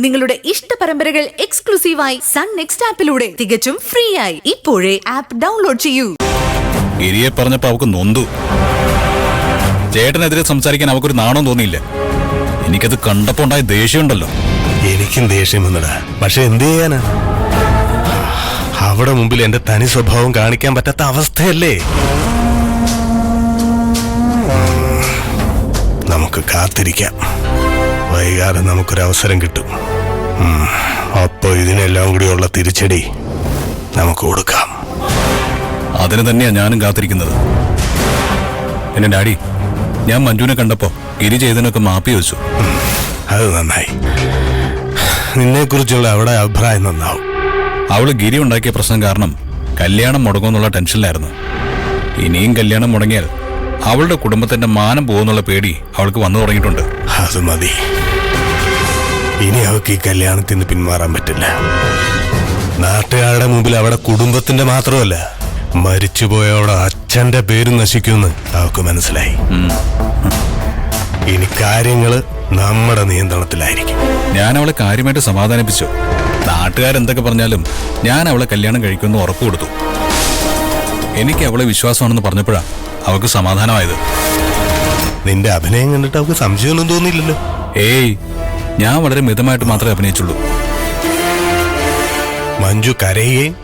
നിങ്ങളുടെ ഇഷ്ട പരമ്പരകൾ എക്സ്ക്ലൂസീവായി സൺ നെക്സ്റ്റ് ആപ്പിലൂടെ തികച്ചും ഫ്രീ ആയി ഇപ്പോഴേ ആപ്പ് ഡൗൺലോഡ് ചെയ്യൂ. ഗിരിയെ പറഞ്ഞപ്പോ അവക്ക് നൊന്തു. ചേട്ടനെതിരെ സംസാരിക്കാൻ അവക്കൊരു നാണം തോന്നിയില്ല. എനിക്കത് കണ്ടപ്പോ ഉണ്ടായ ദേഷ്യമുണ്ടല്ലോ. എനിക്കും ദേഷ്യം വന്നടാ. പക്ഷെ എന്ത് ചെയ്യാനാ, അവിടെ മുമ്പിൽ എന്റെ തനി സ്വഭാവം കാണിക്കാൻ പറ്റാത്ത അവസ്ഥയല്ലേ. നമുക്ക് കാത്തിരിക്കാം. വൈകാതെ നമുക്കൊരവസരം കിട്ടും. അപ്പൊ ഇതിനെല്ലാം കൂടിയുള്ള തിരിച്ചടി നമുക്ക് കൊടുക്കാം. അതിന് തന്നെയാ ഞാനും കാത്തിരിക്കുന്നത്. എന്നെ ഡാഡി, ഞാൻ മഞ്ജുവിനെ കണ്ടപ്പോ ഗിരി ചെയ്തതിനൊക്കെ മാപ്പി വെച്ചു. അത് നന്നായി. നിന്നെ കുറിച്ചുള്ള അവിടെ അഭിപ്രായം നന്നാവും. അവള് ഗിരി ഉണ്ടാക്കിയ പ്രശ്നം കാരണം കല്യാണം മുടങ്ങുമെന്നുള്ള ടെൻഷനിലായിരുന്നു. ഇനിയും കല്യാണം മുടങ്ങിയാൽ അവളുടെ കുടുംബത്തിന്റെ മാനം പോകുന്നുള്ള പേടി അവൾക്ക് വന്നു തുടങ്ങിയിട്ടുണ്ട്. അത് മതി. ഇനി അവൾക്ക് ഈ കല്യാണത്തിൽ നിന്ന് പിന്മാറാൻ പറ്റില്ല. നാട്ടുകാരുടെ മുമ്പിൽ അവിടെ കുടുംബത്തിന്റെ മാത്രമല്ല, മരിച്ചുപോയ അവിടെ അച്ഛന്റെ പേര് നശിക്കുമെന്ന് അവൾക്ക് മനസ്സിലായി. ഇനി കാര്യങ്ങള് നമ്മുടെ നിയന്ത്രണത്തിലായിരിക്കും. ഞാൻ അവളെ കാര്യമായിട്ട് സമാധാനിപ്പിച്ചു. നാട്ടുകാരെന്തൊക്കെ പറഞ്ഞാലും ഞാൻ അവളെ കല്യാണം കഴിക്കുമെന്ന് ഉറപ്പ് കൊടുത്തു. എനിക്ക് അവളെ വിശ്വാസമാണെന്ന് പറഞ്ഞപ്പോഴാ അവൾക്ക് സമാധാനമായത്. നിന്റെ അഭിനയം കണ്ടിട്ട് അവൾക്ക് സംശയമൊന്നും തോന്നിയില്ലല്ലോ. ഏയ്, ഞാൻ വളരെ മിതമായിട്ട് മാത്രമേ അഭിനയിച്ചുള്ളൂ. മഞ്ജു കരയുകയും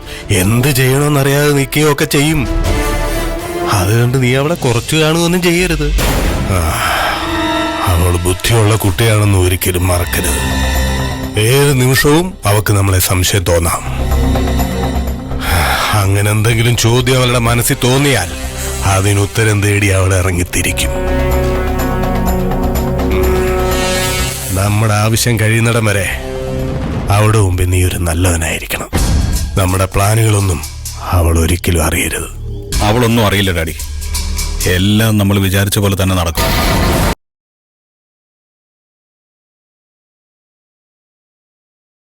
എന്ത് ചെയ്യണമെന്നറിയാതെ നിൽക്കുകയും ഒക്കെ ചെയ്യും. അതുകൊണ്ട് നീ അവളെ കുറച്ചു കാണുകയൊന്നും ചെയ്യരുത്. അവൾ ബുദ്ധിയുള്ള കുട്ടിയാണെന്ന് ഒരിക്കലും മറക്കരുത്. ഏത് നിമിഷവും അവൾക്ക് നമ്മളെ സംശയം തോന്നാം. അങ്ങനെ എന്തെങ്കിലും ചോദ്യം അവളുടെ മനസ്സിൽ തോന്നിയാൽ അതിനുത്തരം തേടി അവൾ ഇറങ്ങിത്തിരിക്കും. നമ്മുടെ ആവശ്യം കഴിയുന്നിടം വരെ അവിടെ മുമ്പ് നീ ഒരു നല്ലവനായിരിക്കണം. നമ്മുടെ പ്ലാനുകളൊന്നും അവൾ ഒരിക്കലും അറിയരുത്. അവളൊന്നും അറിയില്ല ഡാഡി. എല്ലാം നമ്മൾ വിചാരിച്ച പോലെ തന്നെ നടക്കും.